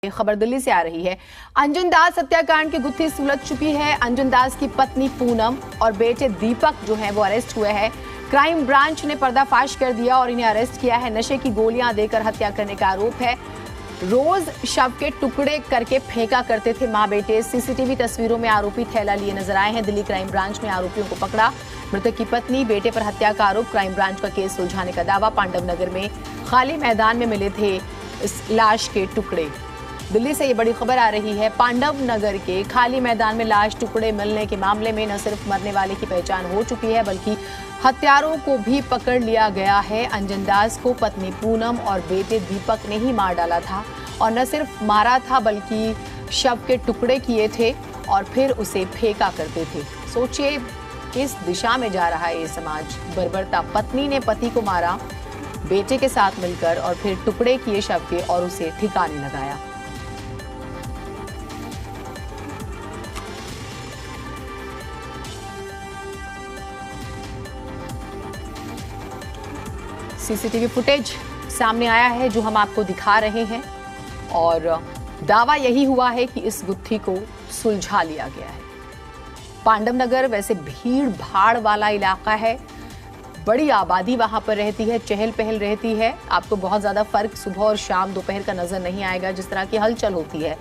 खबर दिल्ली से आ रही है। अंजुन दास हत्याकांड की गुत्थी सुलझ चुकी है। अंजुन दास की पत्नी पूनम और बेटे दीपक जो हैं वो अरेस्ट हुए हैं। क्राइम ब्रांच ने पर्दाफाश कर दिया और इन्हें अरेस्ट किया है। नशे की गोलियां देकर हत्या करने का आरोप है। रोज शव के टुकड़े करके फेंका करते थे मां बेटे। सीसीटीवी तस्वीरों में आरोपी थैला लिए नजर आए हैं। दिल्ली क्राइम ब्रांच ने आरोपियों को पकड़ा। मृतक की पत्नी बेटे पर हत्या का आरोप। क्राइम ब्रांच का केस सुलझाने का दावा। पांडव नगर में खाली मैदान में मिले थे इस लाश के टुकड़े। दिल्ली से ये बड़ी खबर आ रही है। पांडव नगर के खाली मैदान में लाश टुकड़े मिलने के मामले में न सिर्फ मरने वाले की पहचान हो चुकी है बल्कि हत्यारों को भी पकड़ लिया गया है। अंजुन दास को पत्नी पूनम और बेटे दीपक ने ही मार डाला था और न सिर्फ मारा था बल्कि शव के टुकड़े किए थे और फिर उसे फेंका करते थे। सोचिए किस दिशा में जा रहा है ये समाज। बर्बरता। पत्नी ने पति को मारा बेटे के साथ मिलकर और फिर टुकड़े किए शव के और उसे ठिकाने लगाया। सीसीटीवी फुटेज सामने आया है जो हम आपको दिखा रहे हैं और दावा यही हुआ है कि इस गुत्थी को सुलझा लिया गया है। पांडव नगर वैसे भीड़ भाड़ वाला इलाका है। बड़ी आबादी वहां पर रहती है, चहल पहल रहती है। आपको बहुत ज्यादा फर्क सुबह और शाम दोपहर का नजर नहीं आएगा। जिस तरह की हलचल होती है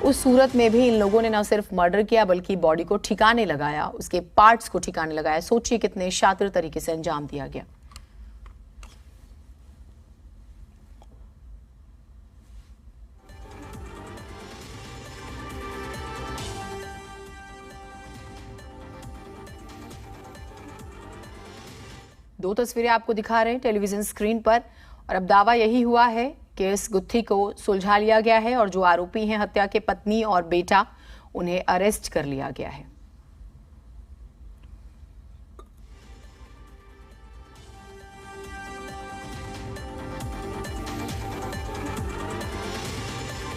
उस सूरत में भी इन लोगों ने न सिर्फ मर्डर किया बल्कि बॉडी को ठिकाने लगाया, उसके पार्ट्स को ठिकाने लगाया। सोचिए कितने शातिर तरीके से अंजाम दिया गया। दो तस्वीरें आपको दिखा रहे हैं टेलीविजन स्क्रीन पर और अब दावा यही हुआ है कि इस गुत्थी को सुलझा लिया गया है और जो आरोपी हैं हत्या के पत्नी और बेटा उन्हें अरेस्ट कर लिया गया है।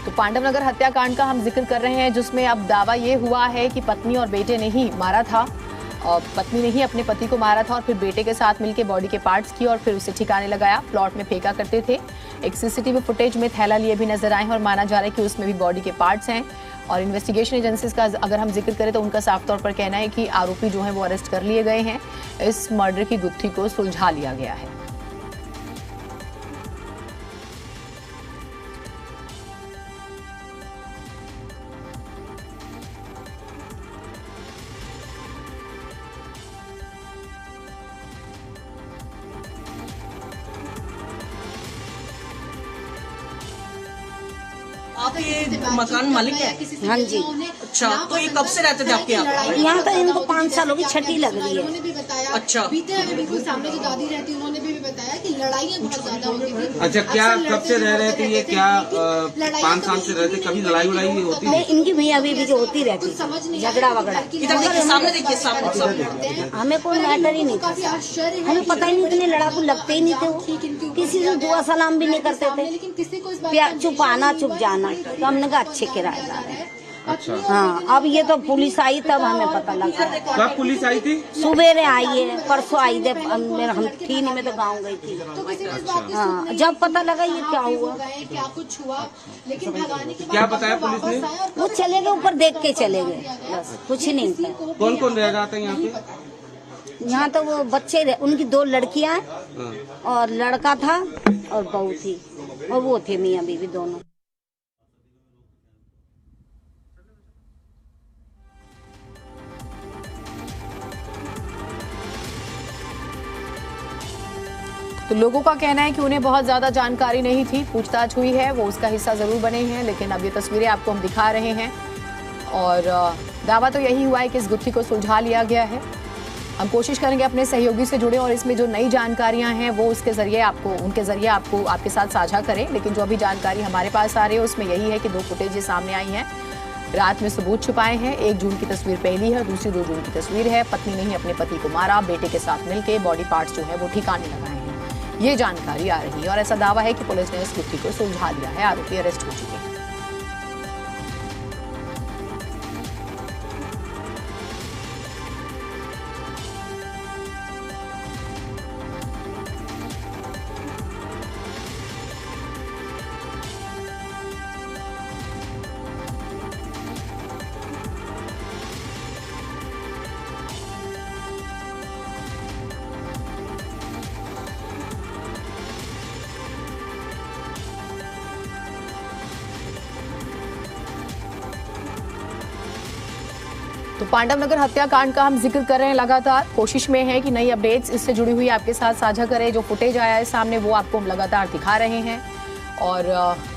तो पांडव नगर हत्याकांड का हम जिक्र कर रहे हैं जिसमें अब दावा ये हुआ है कि पत्नी और बेटे ने ही मारा था और पत्नी ने ही अपने पति को मारा था और फिर बेटे के साथ मिलकर बॉडी के पार्ट्स किए और फिर उसे ठिकाने लगाया। प्लॉट में फेंका करते थे। एक सीसीटीवी फुटेज में थैला लिए भी नजर आए हैं और माना जा रहा है कि उसमें भी बॉडी के पार्ट्स हैं। और इन्वेस्टिगेशन एजेंसीज का अगर हम जिक्र करें तो उनका साफ तौर पर कहना है कि आरोपी जो है वो अरेस्ट कर लिए गए हैं। इस मर्डर की गुत्थी को सुलझा लिया गया है। आप ये मकान मालिक है? हाँ जी। अच्छा, तो ये कब से रहते थे आपके यहाँ? यहाँ तो इनको 5 सालों की छठी लग रही है। अच्छा। बीते बिल्कुल सामने जो दादी रहती उन्होंने भी बताया कि लड़ाइयाँ बहुत ज्यादा होती थी। अच्छा, क्या कब से रह रहे थे ये? क्या 5 साल से रहते? कभी लड़ाई वड़ाई होती नहीं, इनकी भैया अभी जो होती रहती झगड़ा वगड़ा। इधर देखिए, सामने देखिए, सामने। हमें कोई मैटर ही नहीं था। हमें पता ही नहीं, इतने लड़ाकू लगते ही नहीं थे वो। किसी से दुआ सलाम भी नहीं करते थे। चुप आना चुप जाना। तो हमने कहा अच्छे किराएदार है। अच्छा। हाँ, अब ये तो पुलिस आई तब हमें पता लगा। कब पुलिस आई थी? सुबेरे आई है, परसों आई थे। हम थी नहीं, मैं तो गाँव गई थी। हाँ, जब पता लगा ये क्या हुआ, क्या कुछ हुआ, लेकिन भगाने के क्या बताया पुलिस ने? वो चले गए ऊपर, देख के चले गए, बस कुछ नहीं था। कौन कौन रह रहा था यहाँ पे? यहाँ तो वो बच्चे उनकी 2 लड़कियां और लड़का था और बहू थी और वो थे मियाँ बीवी दोनों। तो लोगों का कहना है कि उन्हें बहुत ज्यादा जानकारी नहीं थी। पूछताछ हुई है, वो उसका हिस्सा जरूर बने हैं, लेकिन अब ये तस्वीरें आपको हम दिखा रहे हैं और दावा तो यही हुआ है कि इस गुत्थी को सुलझा लिया गया है। हम कोशिश करेंगे अपने सहयोगी से जुड़े और इसमें जो नई जानकारियां हैं वो उनके जरिए आपको आपके साथ साझा करें। लेकिन जो अभी जानकारी हमारे पास आ रही है उसमें यही है कि 2 फुटेज सामने आई हैं। रात में सबूत छुपाए हैं। 1 जून की तस्वीर पहली है, दूसरी 2 जून की तस्वीर है। पत्नी ने ही अपने पति को मारा, बेटे के साथ मिलकर बॉडी पार्ट्स जो है वो ठिकाने लगाए हैं। ये जानकारी आ रही है और ऐसा दावा है कि पुलिस ने इस गुत्थी को सुलझा लिया है। आरोपी अरेस्ट हो चुके हैं। तो पांडव नगर हत्याकांड का हम जिक्र कर रहे हैं लगातार, कोशिश में है कि नई अपडेट्स इससे जुड़ी हुई आपके साथ साझा करें। जो फुटेज आया है सामने वो आपको हम लगातार दिखा रहे हैं। और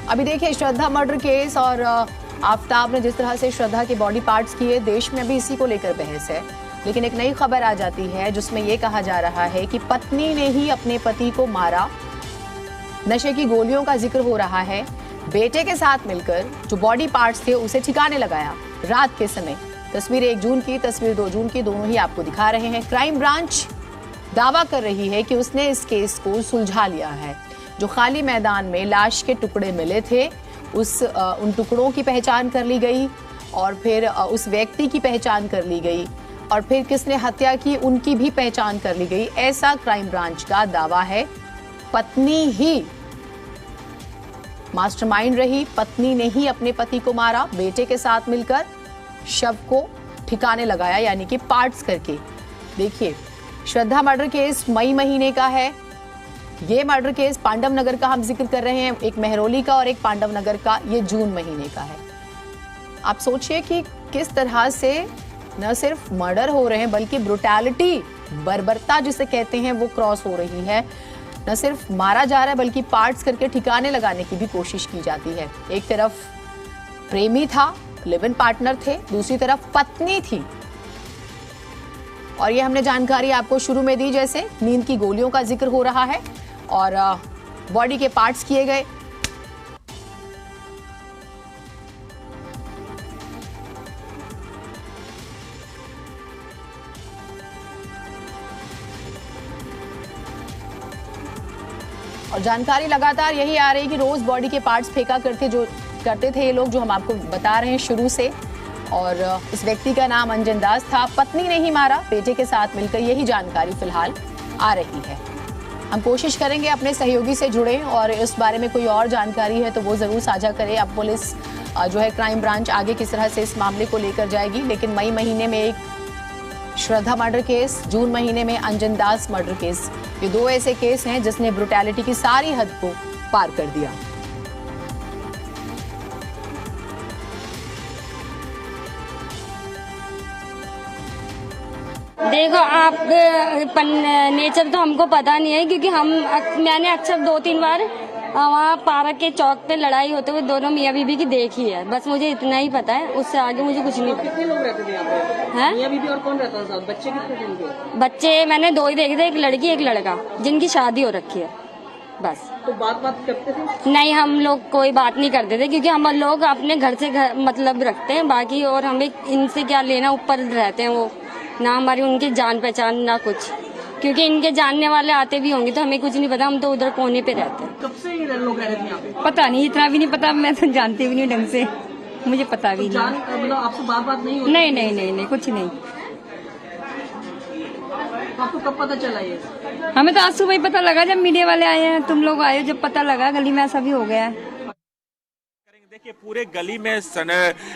अभी देखिए श्रद्धा मर्डर केस और आफताब ने जिस तरह से श्रद्धा के बॉडी पार्ट्स किए, देश में भी इसी को लेकर बहस है। लेकिन एक नई खबर आ जाती है जिसमें यह कहा जा रहा है कि पत्नी ने ही अपने पति को मारा। नशे की गोलियों का जिक्र हो रहा है। बेटे के साथ मिलकर जो बॉडी पार्ट्स थे उसे ठिकाने लगाया रात के समय। तस्वीर 1 जून की, तस्वीर 2 जून की, दोनों ही आपको दिखा रहे हैं। क्राइम ब्रांच दावा कर रही है कि उसने इस केस को सुलझा लिया है। जो खाली मैदान में लाश के टुकड़े मिले थे उन टुकड़ों की पहचान कर ली गई और फिर उस व्यक्ति की पहचान कर ली गई और फिर किसने हत्या की उनकी भी पहचान कर ली गई। ऐसा क्राइम ब्रांच का दावा है। पत्नी ही मास्टरमाइंड रही, पत्नी ने ही अपने पति को मारा, बेटे के साथ मिलकर शव को ठिकाने लगाया, यानी कि पार्ट्स करके। देखिए श्रद्धा मर्डर केस मई महीने का है। ये मर्डर केस पांडव नगर का हम जिक्र कर रहे हैं, एक मेहरौली का और एक पांडव नगर का, ये जून महीने का है। आप सोचिए कि किस तरह से न सिर्फ मर्डर हो रहे हैं बल्कि ब्रुटैलिटी, बर्बरता जिसे कहते हैं, वो क्रॉस हो रही है। न सिर्फ मारा जा रहा है बल्कि पार्ट्स करके ठिकाने लगाने की भी कोशिश की जाती है। एक तरफ प्रेमी था, लिव इन पार्टनर थे, दूसरी तरफ पत्नी थी। और ये हमने जानकारी आपको शुरू में दी, जैसे नींद की गोलियों का जिक्र हो रहा है और बॉडी के पार्ट्स किए गए। और जानकारी लगातार यही आ रही कि रोज बॉडी के पार्ट्स फेंका करते थे ये लोग, जो हम आपको बता रहे हैं शुरू से। और इस व्यक्ति का नाम अंजन दास था। पत्नी ने ही मारा, बेटे के साथ मिलकर, यही जानकारी फिलहाल आ रही है। हम कोशिश करेंगे अपने सहयोगी से जुड़ें और इस बारे में कोई और जानकारी है तो वो जरूर साझा करें। अब पुलिस जो है क्राइम ब्रांच आगे किस तरह से इस मामले को लेकर जाएगी। लेकिन मई महीने में एक श्रद्धा मर्डर केस, जून महीने में अंजन दास मर्डर केस, ये 2 ऐसे केस हैं जिसने ब्रुटैलिटी की सारी हद को पार कर दिया। देखो आप नेचर तो हमको पता नहीं है, क्योंकि मैंने अक्सर 2-3 बार वहाँ पार्क के चौक पे लड़ाई होते हुए दोनों मियाँ बीबी की देखी है। बस मुझे इतना ही पता है, उससे आगे मुझे कुछ नहीं पता। कितने लोग रहते थे यहाँ पे? हैं? मियाँ बीबी और कौन रहता था साथ? बच्चे कितने थे उनके? बच्चे मैंने 2 ही देखे थे, एक लड़की एक लड़का, जिनकी शादी हो रखी है। बस। तो बात करते थे? नहीं, हम लोग कोई बात नहीं करते थे, क्योंकि हम लोग अपने घर से मतलब रखते हैं बाकी, और हमें इनसे क्या लेना, ऊपर रहते हैं वो, ना हमारी उनकी जान पहचान ना कुछ, क्योंकि इनके जानने वाले आते भी होंगे तो हमें कुछ नहीं पता। हम तो उधर कोने पे रहते हैं। कब से ये लोग रह रहे थे यहाँ पे? पता नहीं, इतना भी नहीं पता, मैं तो जानती भी नहीं ढंग से, मुझे पता भी नहीं। मतलब आपसे बात नहीं होती? नहीं, कुछ नहीं। आपको कब पता चला ये? हमें तो आज सुबह ही पता लगा, जब मीडिया वाले आए हैं, तुम लोग आए, जब पता लगा गली में ऐसा भी हो गया है। देखिए पूरे गली में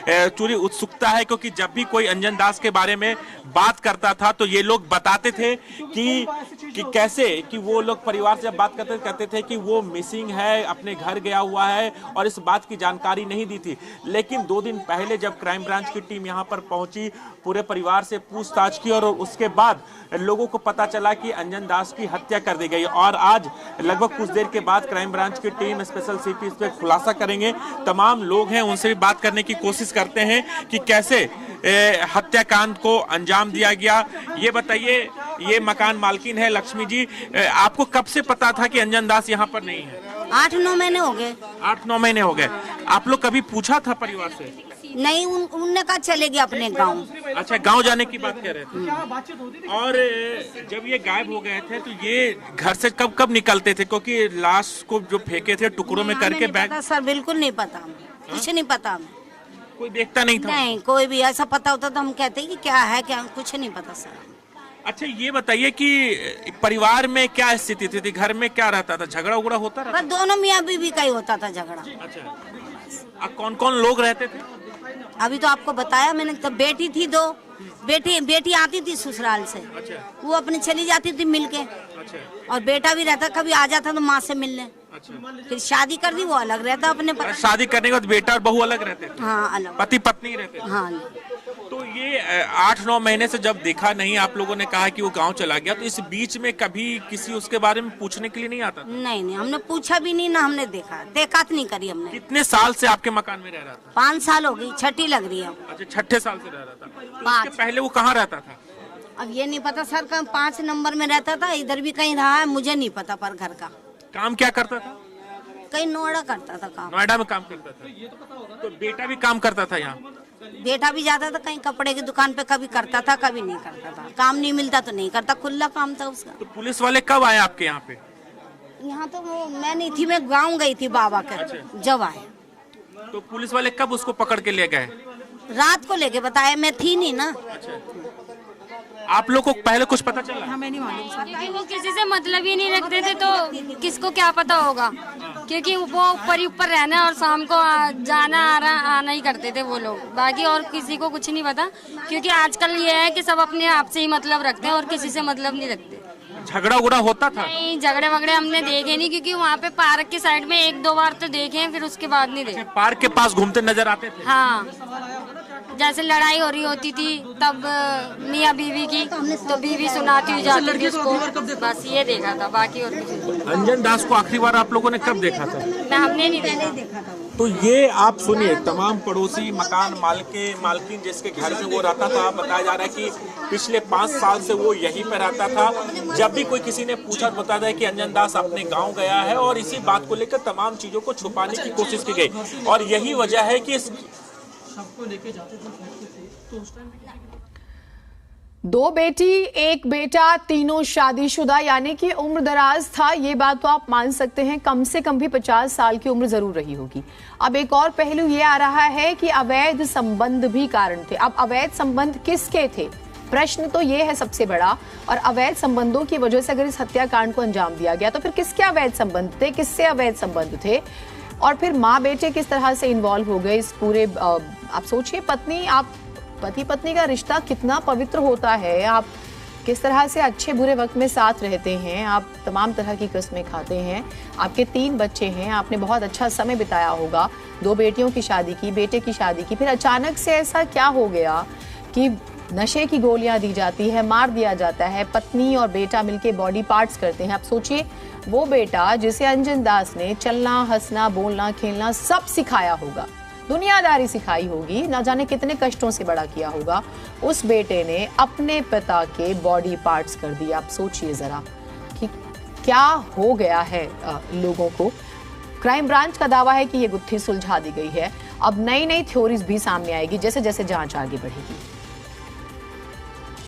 पूरी उत्सुकता है, क्योंकि जब भी कोई अंजन दास के बारे में बात करता था तो ये लोग बताते थे कि कैसे कि वो लोग परिवार से जब बात करते थे कि वो मिसिंग है, अपने घर गया हुआ है, और इस बात की जानकारी नहीं दी थी। लेकिन 2 दिन पहले जब क्राइम ब्रांच की टीम यहाँ पर पहुंची, पूरे परिवार से पूछताछ की और उसके बाद लोगों को पता चला कि अंजन दास की हत्या कर दी गई। और आज लगभग कुछ देर के बाद क्राइम ब्रांच की टीम स्पेशल सीपी इस पर खुलासा करेंगे। तमाम लोग हैं उनसे भी बात करने की कोशिश करते हैं कि कैसे हत्याकांड को अंजाम दिया गया। ये बताइए, ये मकान मालकिन है लक्ष्मी जी, आपको कब से पता था कि अंजन दास यहाँ पर नहीं है? 8-9 महीने हो गए। 8-9 महीने हो गए। आप लोग कभी पूछा था परिवार से? नहीं, उनने कहा चले गए अपने गांव। अच्छा, गांव जाने की बात कह रहे थे। और जब ये गायब हो गए थे तो ये घर से कब निकलते थे? क्योंकि लाश को जो फेंके थे टुकड़ों में करके बैग। सर बिल्कुल नहीं पता, कुछ नहीं पता हमें। कोई देखता नहीं था? नहीं, कोई भी ऐसा पता होता तो हम कहते कि क्या है क्या, कुछ नहीं पता सर। अच्छा, ये बताइए कि परिवार में क्या स्थिति थी? घर में क्या रहता था? झगड़ा उगड़ा होता रहता? बस दोनों मियाँ बीबी का ही होता था झगड़ा। अच्छा, कौन कौन लोग रहते थे? अभी तो आपको बताया मैंने, तो बेटी थी 2, बेटी आती थी ससुराल से। अच्छा। वो अपनी चली जाती थी मिलके। अच्छा। और बेटा भी रहता, कभी आ जाता तो माँ से मिलने। अच्छा। फिर शादी कर दी, वो अलग रहता अपने शादी करने के बाद बेटा और बहू अलग रहते थे? हाँ, अलग। पति पत्नी रहते थे? हाँ। तो ये 8-9 महीने से जब देखा नहीं, आप लोगों ने कहा कि वो गांव चला गया, तो इस बीच में कभी किसी उसके बारे में पूछने के लिए नहीं आता था? नहीं, हमने पूछा भी नहीं, ना हमने देखा तो नहीं करी हमने। कितने साल से आपके मकान में रह रहा था? 5 साल हो गई, छठी लग रही है। अच्छा, 6ठे साल से रह रहा था। तो 5 उसके पहले वो कहाँ रहता था? अब ये नहीं पता सर, कहीं 5 नंबर में रहता था, इधर भी कहीं रहा है, मुझे नहीं पता। पर घर का काम क्या करता था? कहीं नोएडा करता था काम। नोएडा में काम करता था। तो बेटा भी काम करता था यहाँ? बेटा भी जाता था कहीं कपड़े की दुकान पे, कभी करता था कभी नहीं करता था। काम नहीं मिलता तो नहीं करता, खुला काम था उसका। तो पुलिस वाले कब आए आपके यहाँ पे? यहाँ तो मैं नहीं थी, मैं गाँव गई थी बाबा के, जब आए। तो पुलिस वाले कब उसको पकड़ के ले गए? रात को लेके बताया, मैं थी नहीं ना। आप लोग को पहले कुछ पता चला? हमें नहीं मालूम सर। क्योंकि वो किसी से मतलब ही नहीं रखते थे, तो किसको क्या पता होगा। क्योंकि वो ऊपर ही ऊपर रहना और शाम को जाना आना ही करते थे वो लोग, बाकी और किसी को कुछ नहीं पता। क्योंकि आजकल ये है कि सब अपने आप से ही मतलब रखते हैं और किसी से मतलब नहीं रखते। झगड़ा उगड़ा होता था? नहीं, झगड़े वगड़े हमने देखे नहीं, क्योंकि वहाँ पे पार्क के साइड में 1-2 बार तो देखे हैं, फिर उसके बाद नहीं देखे। पार्क के पास घूमते नजर आते थे? हाँ, जैसे लड़ाई हो रही होती थी तब मियाँ बीवी की, तो बीवी सुनाती हुई जाती थी उसको, बस ये देखा था, बाकी और कुछ नहीं। अंजन दास को आखिरी बार आप लोगों ने कब देखा था? हमने नहीं देखा। तो ये आप सुनिए, तमाम पड़ोसी, मकान मालकिन जिसके घर में वो रहता था, बताया जा रहा है कि पिछले 5 साल से वो यहीं पे रहता था। जब भी कोई किसी ने पूछा तो बताया कि अंजन दास अपने गांव गया है, और इसी बात को लेकर तमाम चीजों को छुपाने की कोशिश की गई, और यही वजह है कि सबको लेके जाते थे तो उस टाइम 2 बेटी 1 बेटा, तीनों शादीशुदा, यानी कि उम्र दराज था। ये बात तो आप मान सकते हैं, कम से कम भी 50 साल की उम्र जरूर रही होगी। अब एक और पहलू ये आ रहा है कि अवैध संबंध भी कारण थे। अब अवैध संबंध किसके थे, प्रश्न तो ये है सबसे बड़ा। और अवैध संबंधों की वजह से अगर इस हत्याकांड को अंजाम दिया गया तो फिर किसके अवैध संबंध थे, किससे अवैध संबंध थे, और फिर माँ बेटे किस तरह से इन्वॉल्व हो गए इस पूरे। आप सोचिए, पति पत्नी का रिश्ता कितना पवित्र होता है। आप किस तरह से अच्छे बुरे वक्त में साथ रहते हैं, आप तमाम तरह की कस्में खाते हैं, आपके 3 बच्चे हैं, आपने बहुत अच्छा समय बिताया होगा। 2 बेटियों की शादी की, बेटे की शादी की, फिर अचानक से ऐसा क्या हो गया कि नशे की गोलियां दी जाती है, मार दिया जाता है, पत्नी और बेटा मिलके बॉडी पार्ट्स करते हैं। आप सोचिए, वो बेटा जिसे अंजन दास ने चलना, हंसना, बोलना, खेलना सब सिखाया होगा, दुनियादारी सिखाई होगी, ना जाने कितने कष्टों से बड़ा किया होगा, उस बेटे ने अपने पिता के बॉडी पार्ट्स कर दिए। आप सोचिए जरा कि क्या हो गया है लोगों को। क्राइम ब्रांच का दावा है कि ये गुत्थी सुलझा दी गई है। अब नई थ्योरीज भी सामने आएगी जैसे जैसे जांच आगे बढ़ेगी।